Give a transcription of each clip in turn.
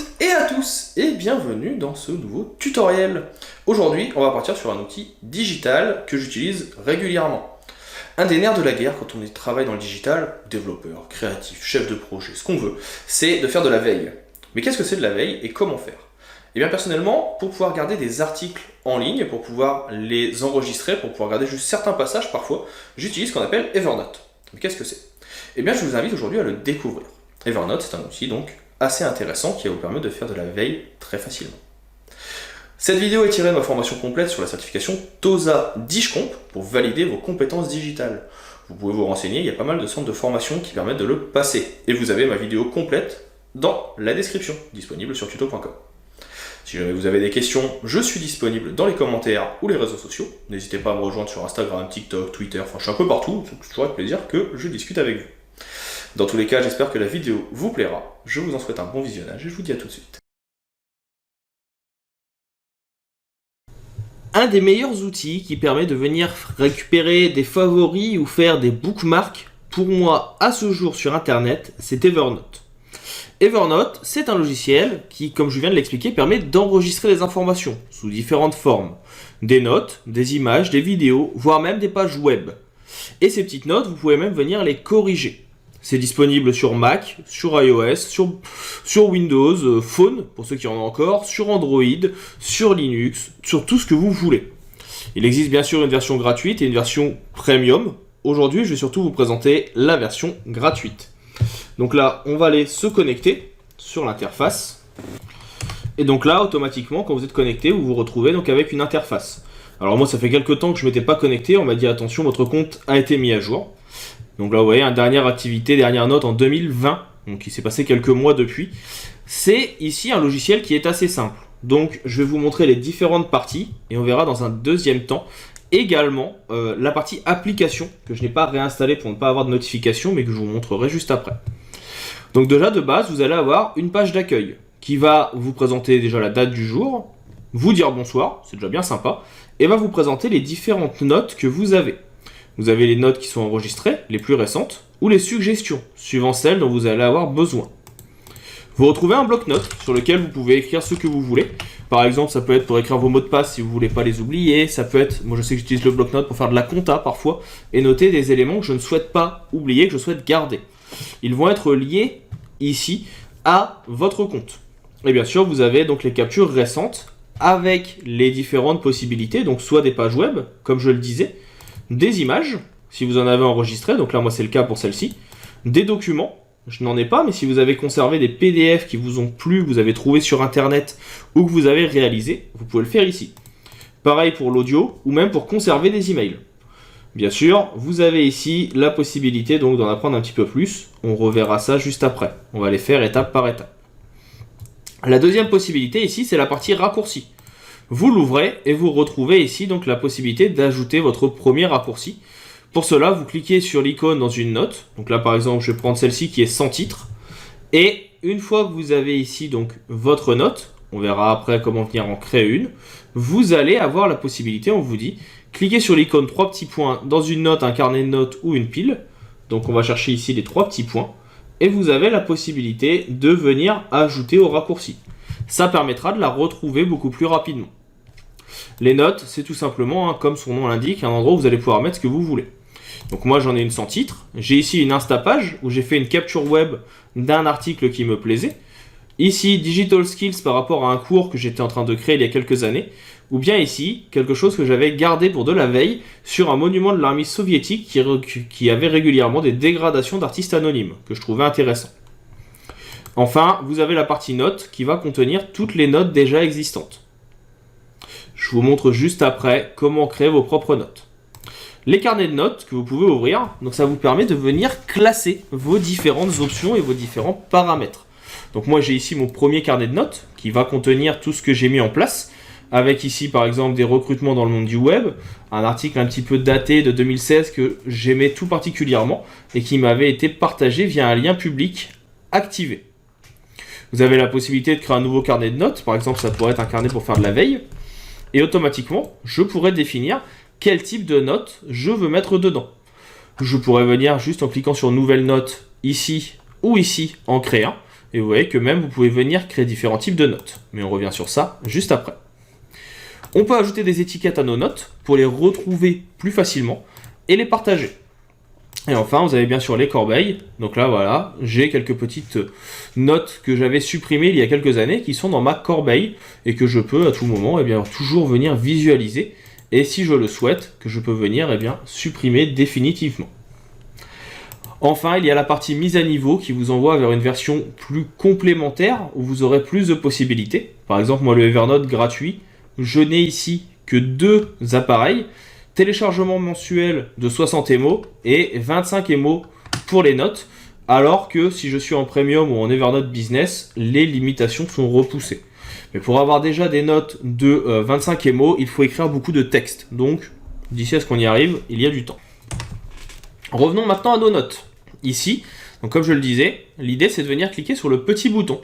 toutes et à tous et bienvenue dans ce nouveau tutoriel. Aujourd'hui, on va partir sur un outil digital que j'utilise régulièrement. Un des nerfs de la guerre quand on travaille dans le digital, développeur, créatif, chef de projet, ce qu'on veut, c'est de faire de la veille. Mais qu'est-ce que c'est de la veille et comment faire? Eh bien personnellement, pour pouvoir garder des articles en ligne, pour pouvoir les enregistrer, pour pouvoir garder juste certains passages parfois, j'utilise ce qu'on appelle Evernote. Mais qu'est-ce que c'est? Eh bien je vous invite aujourd'hui à le découvrir. Evernote, c'est un outil donc assez intéressant qui va vous permettre de faire de la veille très facilement. Cette vidéo est tirée de ma formation complète sur la certification TOSA DigComp pour valider vos compétences digitales. Vous pouvez vous renseigner, il y a pas mal de centres de formation qui permettent de le passer. Et vous avez ma vidéo complète dans la description, disponible sur tuto.com. Si jamais vous avez des questions, je suis disponible dans les commentaires ou les réseaux sociaux. N'hésitez pas à me rejoindre sur Instagram, TikTok, Twitter, enfin je suis un peu partout, c'est toujours avec plaisir que je discute avec vous. Dans tous les cas, j'espère que la vidéo vous plaira. Je vous en souhaite un bon visionnage et je vous dis à tout de suite. Un des meilleurs outils qui permet de venir récupérer des favoris ou faire des bookmarks, pour moi, à ce jour sur Internet, c'est Evernote. Evernote, c'est un logiciel qui, comme je viens de l'expliquer, permet d'enregistrer des informations sous différentes formes. Des notes, des images, des vidéos, voire même des pages web. Et ces petites notes, vous pouvez même venir les corriger. C'est disponible sur Mac, sur iOS, sur Windows Phone, pour ceux qui en ont encore, sur Android, sur Linux, sur tout ce que vous voulez. Il existe bien sûr une version gratuite et une version premium. Aujourd'hui, je vais surtout vous présenter la version gratuite. Donc là, on va aller se connecter sur l'interface. Et donc là, automatiquement, quand vous êtes connecté, vous vous retrouvez donc avec une interface. Alors moi, ça fait quelques temps que je ne m'étais pas connecté. On m'a dit, attention, votre compte a été mis à jour. Donc là, vous voyez, dernière activité, dernière note en 2020. Donc il s'est passé quelques mois depuis. C'est ici un logiciel qui est assez simple. Donc je vais vous montrer les différentes parties. Et on verra dans un deuxième temps également la partie application que je n'ai pas réinstallée pour ne pas avoir de notification, mais que je vous montrerai juste après. Donc déjà, de base, vous allez avoir une page d'accueil qui va vous présenter déjà la date du jour, vous dire bonsoir, c'est déjà bien sympa, et va vous présenter les différentes notes que vous avez. Vous avez les notes qui sont enregistrées, les plus récentes, ou les suggestions, suivant celles dont vous allez avoir besoin. Vous retrouvez un bloc-notes sur lequel vous pouvez écrire ce que vous voulez. Par exemple, ça peut être pour écrire vos mots de passe si vous ne voulez pas les oublier. Ça peut être, moi je sais que j'utilise le bloc-notes pour faire de la compta parfois, et noter des éléments que je ne souhaite pas oublier, que je souhaite garder. Ils vont être liés ici à votre compte. Et bien sûr, vous avez donc les captures récentes avec les différentes possibilités, donc soit des pages web, comme je le disais, des images, si vous en avez enregistré, donc là moi c'est le cas pour celle-ci, des documents, je n'en ai pas, mais si vous avez conservé des PDF qui vous ont plu, que vous avez trouvé sur internet ou que vous avez réalisé, vous pouvez le faire ici. Pareil pour l'audio ou même pour conserver des emails. Bien sûr, vous avez ici la possibilité donc d'en apprendre un petit peu plus, on reverra ça juste après, on va les faire étape par étape. La deuxième possibilité ici, c'est la partie raccourci. Vous l'ouvrez et vous retrouvez ici donc la possibilité d'ajouter votre premier raccourci. Pour cela, vous cliquez sur l'icône dans une note. Donc là, par exemple, je vais prendre celle-ci qui est sans titre. Et une fois que vous avez ici donc votre note, on verra après comment venir en créer une, vous allez avoir la possibilité, on vous dit, cliquez sur l'icône 3 petits points dans une note, un carnet de notes ou une pile. Donc on va chercher ici les 3 petits points. Et vous avez la possibilité de venir ajouter au raccourci. Ça permettra de la retrouver beaucoup plus rapidement. Les notes, c'est tout simplement, comme son nom l'indique, un endroit où vous allez pouvoir mettre ce que vous voulez. Donc moi j'en ai une sans titre. J'ai ici une Instapage où j'ai fait une capture web d'un article qui me plaisait. Ici, Digital Skills par rapport à un cours que j'étais en train de créer il y a quelques années. Ou bien ici, quelque chose que j'avais gardé pour de la veille sur un monument de l'armée soviétique qui avait régulièrement des dégradations d'artistes anonymes, que je trouvais intéressant. Enfin, vous avez la partie notes qui va contenir toutes les notes déjà existantes. Je vous montre juste après comment créer vos propres notes. Les carnets de notes que vous pouvez ouvrir, donc ça vous permet de venir classer vos différentes options et vos différents paramètres. Donc moi j'ai ici mon premier carnet de notes qui va contenir tout ce que j'ai mis en place, avec ici par exemple des recrutements dans le monde du web, un article un petit peu daté de 2016 que j'aimais tout particulièrement et qui m'avait été partagé via un lien public activé. Vous avez la possibilité de créer un nouveau carnet de notes, par exemple ça pourrait être un carnet pour faire de la veille, et automatiquement je pourrais définir quel type de notes je veux mettre dedans. Je pourrais venir juste en cliquant sur nouvelle note ici ou ici en créer un, Et vous voyez que même vous pouvez venir créer différents types de notes. Mais on revient sur ça juste après. On peut ajouter des étiquettes à nos notes pour les retrouver plus facilement et les partager. Et enfin, vous avez bien sûr les corbeilles. Donc là, voilà, j'ai quelques petites notes que j'avais supprimées il y a quelques années qui sont dans ma corbeille et que je peux à tout moment toujours venir visualiser. Et si je le souhaite, que je peux venir supprimer définitivement. Enfin, il y a la partie mise à niveau qui vous envoie vers une version plus complémentaire où vous aurez plus de possibilités. Par exemple, moi, le Evernote gratuit, je n'ai ici que 2 appareils. Téléchargement mensuel de 60 émos et 25 émos pour les notes, alors que si je suis en Premium ou en Evernote Business, les limitations sont repoussées. Mais pour avoir déjà des notes de 25 émos, il faut écrire beaucoup de texte. Donc, d'ici à ce qu'on y arrive, il y a du temps. Revenons maintenant à nos notes. Ici, donc comme je le disais, l'idée c'est de venir cliquer sur le petit bouton.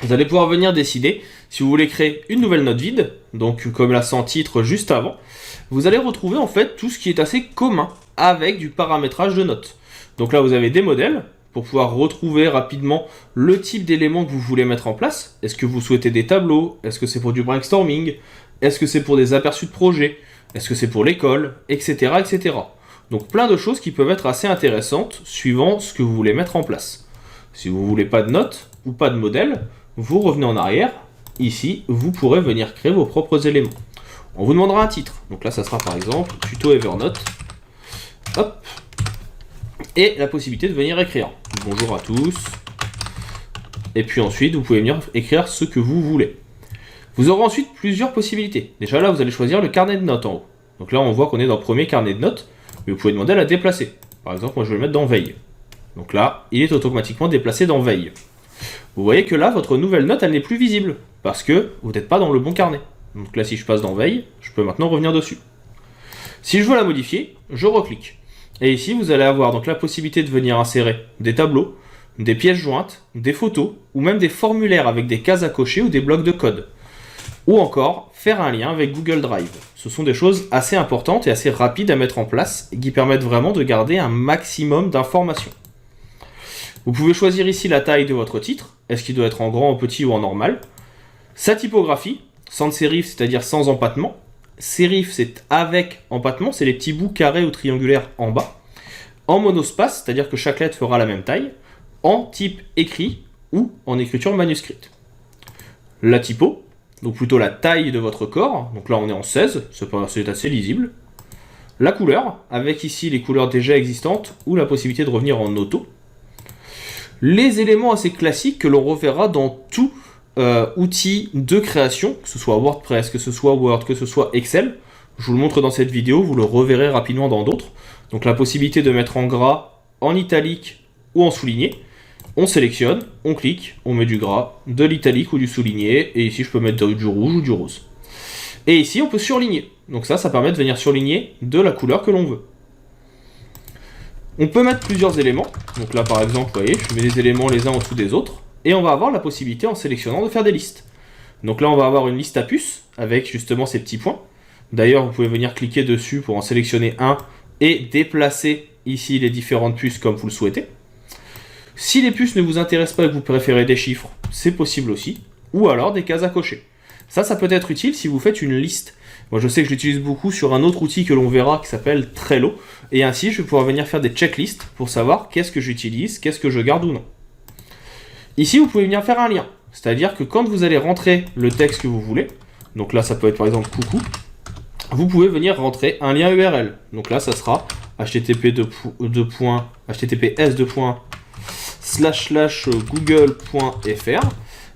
Vous allez pouvoir venir décider si vous voulez créer une nouvelle note vide, donc comme la sans titre juste avant. Vous allez retrouver en fait tout ce qui est assez commun avec du paramétrage de notes. Donc là vous avez des modèles pour pouvoir retrouver rapidement le type d'éléments que vous voulez mettre en place. Est-ce que vous souhaitez des tableaux? Est-ce que c'est pour du brainstorming? Est-ce que c'est pour des aperçus de projet? Est-ce que c'est pour l'école? Etc. etc. Donc plein de choses qui peuvent être assez intéressantes suivant ce que vous voulez mettre en place. Si vous ne voulez pas de notes ou pas de modèle, vous revenez en arrière. Ici, vous pourrez venir créer vos propres éléments. On vous demandera un titre. Donc là, ça sera par exemple tuto Evernote. Hop. Et la possibilité de venir écrire. Bonjour à tous. Et puis ensuite, vous pouvez venir écrire ce que vous voulez. Vous aurez ensuite plusieurs possibilités. Déjà là, vous allez choisir le carnet de notes en haut. Donc là, on voit qu'on est dans le premier carnet de notes. Mais vous pouvez demander à la déplacer. Par exemple, moi, je vais le mettre dans veille. Donc là, il est automatiquement déplacé dans veille. Vous voyez que là, votre nouvelle note, elle n'est plus visible. Parce que vous n'êtes pas dans le bon carnet. Donc là, si je passe dans veille, je peux maintenant revenir dessus. Si je veux la modifier, je reclique. Et ici, vous allez avoir donc la possibilité de venir insérer des tableaux, des pièces jointes, des photos, ou même des formulaires avec des cases à cocher ou des blocs de code. Ou encore, faire un lien avec Google Drive. Ce sont des choses assez importantes et assez rapides à mettre en place et qui permettent vraiment de garder un maximum d'informations. Vous pouvez choisir ici la taille de votre titre. Est-ce qu'il doit être en grand, en petit ou en normal? Sa typographie. Sans serif, c'est-à-dire sans empattement. Serif, c'est avec empattement, c'est les petits bouts carrés ou triangulaires en bas. En monospace, c'est-à-dire que chaque lettre fera la même taille. En type écrit ou en écriture manuscrite. La typo, donc plutôt la taille de votre corps. Donc là, on est en 16, c'est assez lisible. La couleur, avec ici les couleurs déjà existantes ou la possibilité de revenir en auto. Les éléments assez classiques que l'on reverra dans tout outils de création, que ce soit WordPress, que ce soit Word, que ce soit Excel. Je vous le montre dans cette vidéo, vous le reverrez rapidement dans d'autres. Donc la possibilité de mettre en gras, en italique ou en souligné. On sélectionne, on clique, on met du gras, de l'italique ou du souligné, et ici je peux mettre du rouge ou du rose. Et ici on peut surligner, donc ça permet de venir surligner de la couleur que l'on veut. On peut mettre plusieurs éléments, donc là par exemple, vous voyez, je mets des éléments les uns en dessous des autres, et on va avoir la possibilité en sélectionnant de faire des listes. Donc là on va avoir une liste à puces, avec justement ces petits points. D'ailleurs vous pouvez venir cliquer dessus pour en sélectionner un, et déplacer ici les différentes puces comme vous le souhaitez. Si les puces ne vous intéressent pas et que vous préférez des chiffres, c'est possible aussi, ou alors des cases à cocher. Ça peut être utile si vous faites une liste. Moi je sais que je l'utilise beaucoup sur un autre outil que l'on verra qui s'appelle Trello, et ainsi je vais pouvoir venir faire des checklists pour savoir qu'est-ce que j'utilise, qu'est-ce que je garde ou non. Ici vous pouvez venir faire un lien, c'est-à-dire que quand vous allez rentrer le texte que vous voulez, donc là ça peut être par exemple coucou, vous pouvez venir rentrer un lien URL. Donc là ça sera https://google.fr.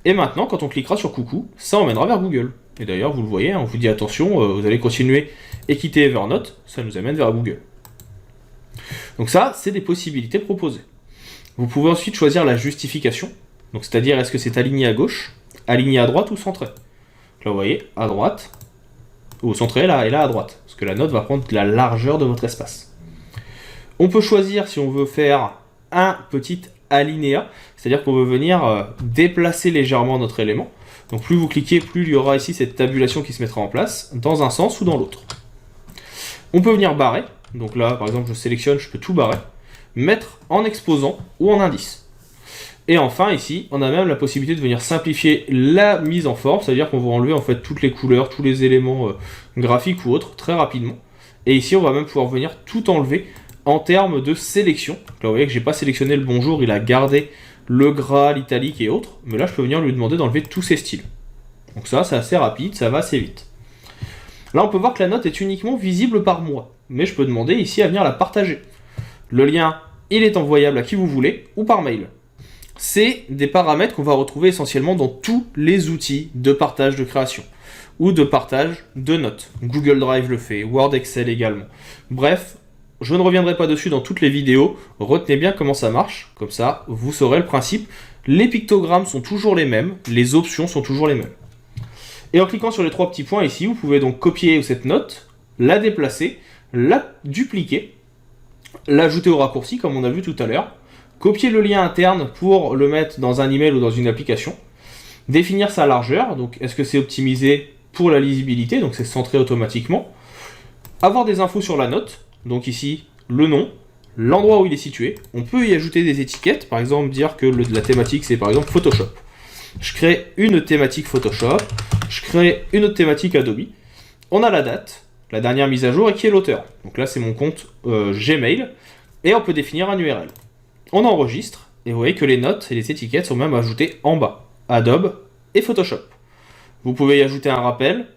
Et maintenant, quand on cliquera sur coucou, ça emmènera vers Google. Et d'ailleurs, vous le voyez, on vous dit attention, vous allez continuer et quitter Evernote, ça nous amène vers Google. Donc ça, c'est des possibilités proposées. Vous pouvez ensuite choisir la justification. Donc c'est-à-dire, est-ce que c'est aligné à gauche, aligné à droite ou centré. Donc là, vous voyez, à droite, ou centré là et là à droite. Parce que la note va prendre la largeur de votre espace. On peut choisir si on veut faire un petit alinéa, c'est-à-dire qu'on veut venir déplacer légèrement notre élément. Donc plus vous cliquez, plus il y aura ici cette tabulation qui se mettra en place, dans un sens ou dans l'autre. On peut venir barrer, donc là par exemple je sélectionne, je peux tout barrer, mettre en exposant ou en indice. Et enfin ici, on a même la possibilité de venir simplifier la mise en forme, c'est-à-dire qu'on va enlever en fait toutes les couleurs, tous les éléments graphiques ou autres très rapidement. Et ici, on va même pouvoir venir tout enlever en termes de sélection. Là, vous voyez que j'ai pas sélectionné le bonjour, il a gardé le gras, l'italique et autres, mais là, je peux venir lui demander d'enlever tous ces styles. Donc ça, c'est assez rapide, ça va assez vite. Là, on peut voir que la note est uniquement visible par moi, mais je peux demander ici à venir la partager. Le lien, il est envoyable à qui vous voulez ou par mail. C'est des paramètres qu'on va retrouver essentiellement dans tous les outils de partage de création ou de partage de notes. Google Drive le fait, Word, Excel également. Bref, je ne reviendrai pas dessus dans toutes les vidéos. Retenez bien comment ça marche, comme ça vous saurez le principe. Les pictogrammes sont toujours les mêmes, les options sont toujours les mêmes. Et en cliquant sur les 3 petits points ici, vous pouvez donc copier cette note, la déplacer, la dupliquer, l'ajouter au raccourci comme on a vu tout à l'heure, copier le lien interne pour le mettre dans un email ou dans une application, définir sa largeur, donc est-ce que c'est optimisé pour la lisibilité, donc c'est centré automatiquement, avoir des infos sur la note, donc ici le nom, l'endroit où il est situé, on peut y ajouter des étiquettes, par exemple dire que la thématique c'est par exemple Photoshop. Je crée une thématique Photoshop, je crée une autre thématique Adobe, on a la date, la dernière mise à jour et qui est l'auteur. Donc là c'est mon compte Gmail, et on peut définir un URL. On enregistre, et vous voyez que les notes et les étiquettes sont même ajoutées en bas, Adobe et Photoshop. Vous pouvez y ajouter un rappel,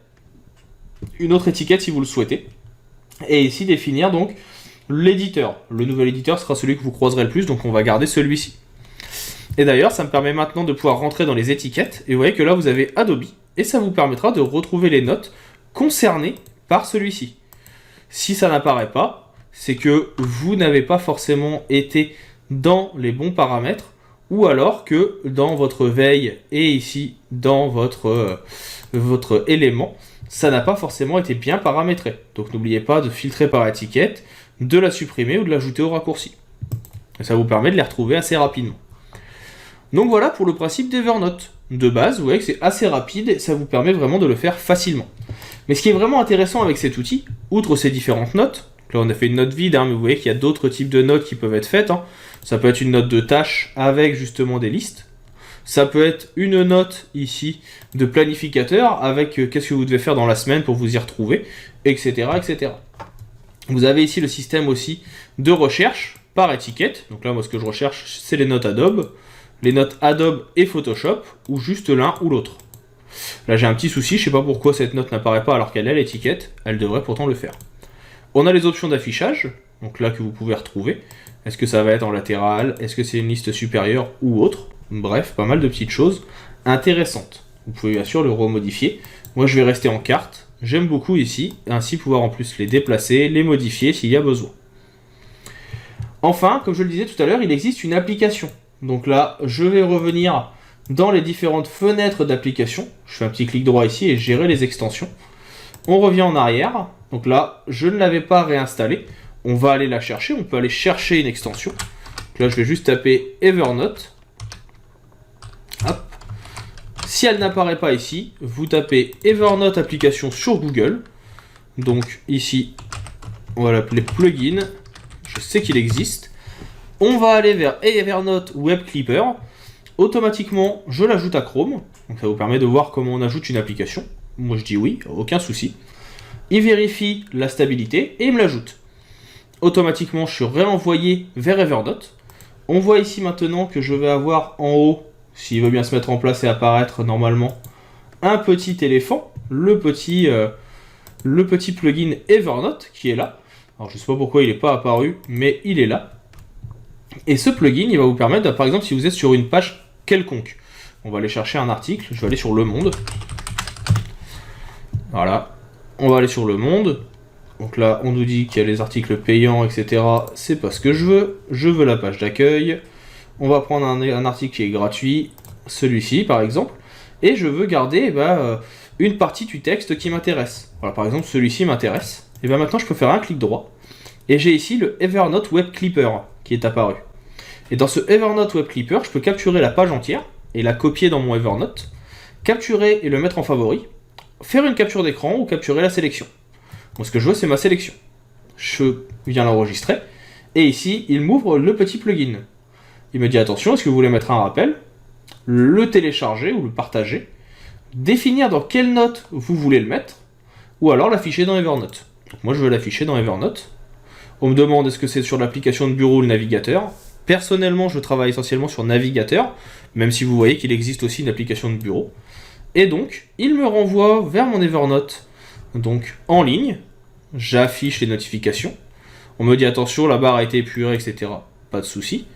une autre étiquette si vous le souhaitez, et ici définir donc l'éditeur. Le nouvel éditeur sera celui que vous croiserez le plus, donc on va garder celui-ci. Et d'ailleurs, ça me permet maintenant de pouvoir rentrer dans les étiquettes, et vous voyez que là vous avez Adobe, et ça vous permettra de retrouver les notes concernées par celui-ci. Si ça n'apparaît pas, c'est que vous n'avez pas forcément été dans les bons paramètres, ou alors que dans votre veille et ici dans votre élément, ça n'a pas forcément été bien paramétré. Donc n'oubliez pas de filtrer par étiquette, de la supprimer ou de l'ajouter au raccourci. Et ça vous permet de les retrouver assez rapidement. Donc voilà pour le principe d'Evernote. De base, vous voyez que c'est assez rapide et ça vous permet vraiment de le faire facilement. Mais ce qui est vraiment intéressant avec cet outil, outre ces différentes notes, là on a fait une note vide, mais vous voyez qu'il y a d'autres types de notes qui peuvent être faites. Ça peut être une note de tâche avec justement des listes. Ça peut être une note ici de planificateur avec qu'est-ce que vous devez faire dans la semaine pour vous y retrouver, etc., etc. Vous avez ici le système aussi de recherche par étiquette. Donc là, moi, ce que je recherche, c'est les notes Adobe et Photoshop, ou juste l'un ou l'autre. Là, j'ai un petit souci, je sais pas pourquoi cette note n'apparaît pas alors qu'elle a l'étiquette. Elle devrait pourtant le faire. On a les options d'affichage, donc là que vous pouvez retrouver. Est-ce que ça va être en latéral? Est-ce que c'est une liste supérieure ou autre? Bref, pas mal de petites choses intéressantes. Vous pouvez bien sûr le remodifier. Moi, je vais rester en carte. J'aime beaucoup ici, ainsi pouvoir en plus les déplacer, les modifier s'il y a besoin. Enfin, comme je le disais tout à l'heure, il existe une application. Donc là, je vais revenir dans les différentes fenêtres d'application. Je fais un petit clic droit ici et gérer les extensions. On revient en arrière. Donc là, je ne l'avais pas réinstallée. On va aller la chercher. On peut aller chercher une extension. Donc là, je vais juste taper Evernote. Hop. Si elle n'apparaît pas ici, vous tapez Evernote application sur Google. Donc ici, on va l'appeler plugin. Je sais qu'il existe. On va aller vers Evernote Web Clipper. Automatiquement, je l'ajoute à Chrome. Donc ça vous permet de voir comment on ajoute une application. Moi je dis oui, aucun souci. Il vérifie la stabilité et il me l'ajoute. Automatiquement, je suis réenvoyé vers Evernote. On voit ici maintenant que je vais avoir en haut, s'il veut bien se mettre en place et apparaître normalement, un petit éléphant, le petit plugin Evernote qui est là. Alors je ne sais pas pourquoi il n'est pas apparu, mais il est là. Et ce plugin, il va vous permettre, par exemple, si vous êtes sur une page quelconque, on va aller chercher un article, je vais aller sur Le Monde. Voilà, on va aller sur Le Monde. Donc là, on nous dit qu'il y a les articles payants, etc. C'est pas ce que je veux. Je veux la page d'accueil. On va prendre un article qui est gratuit, celui-ci par exemple. Et je veux garder une partie du texte qui m'intéresse. Voilà, par exemple, celui-ci m'intéresse. Et bien maintenant, je peux faire un clic droit. Et j'ai ici le Evernote Web Clipper qui est apparu. Et dans ce Evernote Web Clipper, je peux capturer la page entière et la copier dans mon Evernote, capturer et le mettre en favori, faire une capture d'écran ou capturer la sélection. Moi, ce que je veux, c'est ma sélection. Je viens l'enregistrer et ici, il m'ouvre le petit plugin. Il me dit attention, est-ce que vous voulez mettre un rappel, le télécharger ou le partager, définir dans quelle note vous voulez le mettre, ou alors l'afficher dans Evernote. Donc moi je veux l'afficher dans Evernote. On me demande est-ce que c'est sur l'application de bureau ou le navigateur. Personnellement, je travaille essentiellement sur navigateur, même si vous voyez qu'il existe aussi une application de bureau. Et donc, il me renvoie vers mon Evernote. Donc, en ligne, j'affiche les notifications. On me dit attention, la barre a été épurée, etc. Pas de souci.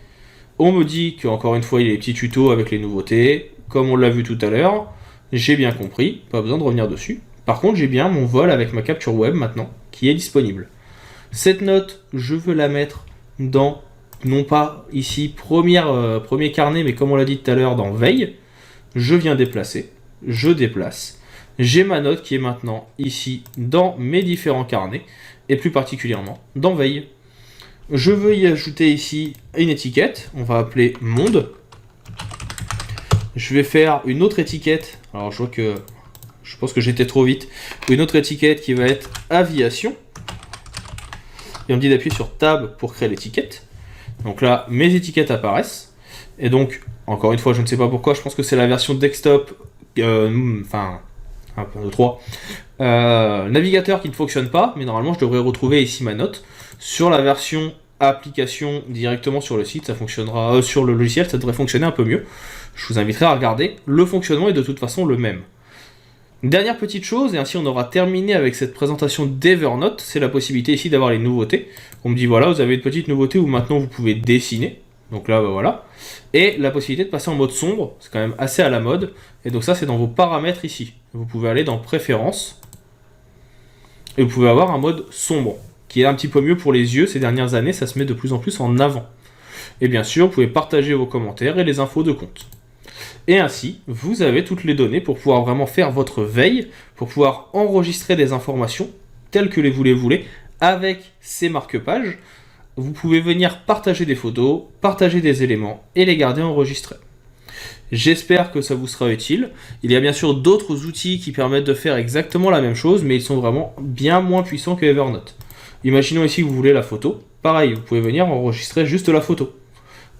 On me dit qu'encore une fois, il y a les petits tutos avec les nouveautés. Comme on l'a vu tout à l'heure, j'ai bien compris, pas besoin de revenir dessus. Par contre, j'ai bien mon vol avec ma capture web maintenant, qui est disponible. Cette note, je veux la mettre dans, non pas ici, premier carnet, mais comme on l'a dit tout à l'heure, dans veille. Je viens déplacer, je déplace. J'ai ma note qui est maintenant ici dans mes différents carnets, et plus particulièrement dans veille. Je veux y ajouter ici une étiquette, on va appeler monde. Je vais faire une autre étiquette, alors je pense que j'étais trop vite, une autre étiquette qui va être aviation. Et on me dit d'appuyer sur Tab pour créer l'étiquette. Donc là, mes étiquettes apparaissent. Et donc, encore une fois, je ne sais pas pourquoi, je pense que c'est la version desktop, enfin, 1, 2, 3, navigateur qui ne fonctionne pas, mais normalement, je devrais retrouver ici ma note. Sur la version application directement sur le site, ça fonctionnera, sur le logiciel, ça devrait fonctionner un peu mieux. Je vous inviterai à regarder. Le fonctionnement est de toute façon le même. Dernière petite chose, et ainsi on aura terminé avec cette présentation d'Evernote, c'est la possibilité ici d'avoir les nouveautés. On me dit voilà, vous avez une petite nouveauté où maintenant vous pouvez dessiner. Donc là, voilà. Et la possibilité de passer en mode sombre, c'est quand même assez à la mode. Et donc ça, c'est dans vos paramètres ici. Vous pouvez aller dans Préférences. Et vous pouvez avoir un mode sombre, qui est un petit peu mieux pour les yeux. Ces dernières années, ça se met de plus en plus en avant. Et bien sûr, vous pouvez partager vos commentaires et les infos de compte. Et ainsi, vous avez toutes les données pour pouvoir vraiment faire votre veille, pour pouvoir enregistrer des informations telles que vous les voulez avec ces marque-pages. Vous pouvez venir partager des photos, partager des éléments et les garder enregistrés. J'espère que ça vous sera utile. Il y a bien sûr d'autres outils qui permettent de faire exactement la même chose, mais ils sont vraiment bien moins puissants que Evernote. Imaginons ici que vous voulez la photo. Pareil, vous pouvez venir enregistrer juste la photo.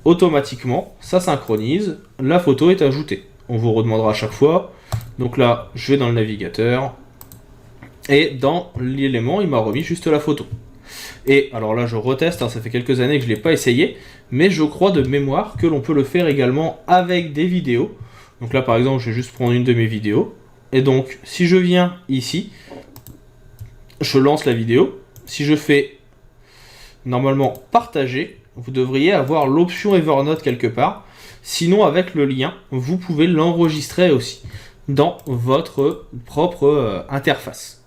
Automatiquement, ça synchronise, la photo est ajoutée. On vous redemandera à chaque fois. Donc là, je vais dans le navigateur. Et dans l'élément, il m'a remis juste la photo. Et alors là, je reteste, ça fait quelques années que je ne l'ai pas essayé. Mais je crois de mémoire que l'on peut le faire également avec des vidéos. Donc là, par exemple, je vais juste prendre une de mes vidéos. Et donc, si je viens ici, je lance la vidéo. Si je fais normalement partager, vous devriez avoir l'option Evernote quelque part. Sinon, avec le lien, vous pouvez l'enregistrer aussi dans votre propre interface.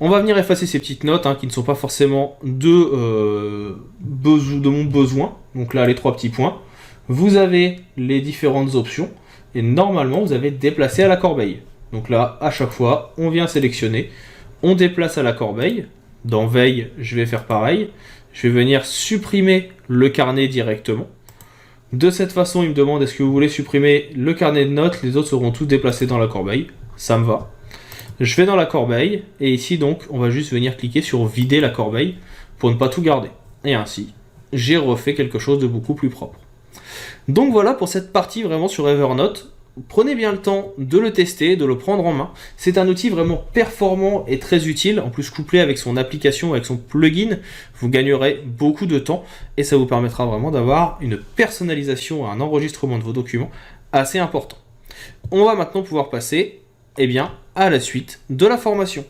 On va venir effacer ces petites notes qui ne sont pas forcément de mon besoin. Donc là, les 3 petits points. Vous avez les différentes options. Et normalement, vous avez déplacé à la corbeille. Donc là, à chaque fois, on vient sélectionner. On déplace à la corbeille. Dans Veille, je vais faire pareil. Je vais venir supprimer le carnet directement. De cette façon, il me demande est-ce que vous voulez supprimer le carnet de notes, les autres seront tous déplacés dans la corbeille. Ça me va. Je vais dans la corbeille, et ici donc, on va juste venir cliquer sur vider la corbeille pour ne pas tout garder. Et ainsi, j'ai refait quelque chose de beaucoup plus propre. Donc voilà pour cette partie vraiment sur Evernote. Prenez bien le temps de le tester, de le prendre en main. C'est un outil vraiment performant et très utile. En plus, couplé avec son application, avec son plugin, vous gagnerez beaucoup de temps et ça vous permettra vraiment d'avoir une personnalisation, un enregistrement de vos documents assez important. On va maintenant pouvoir passer à la suite de la formation.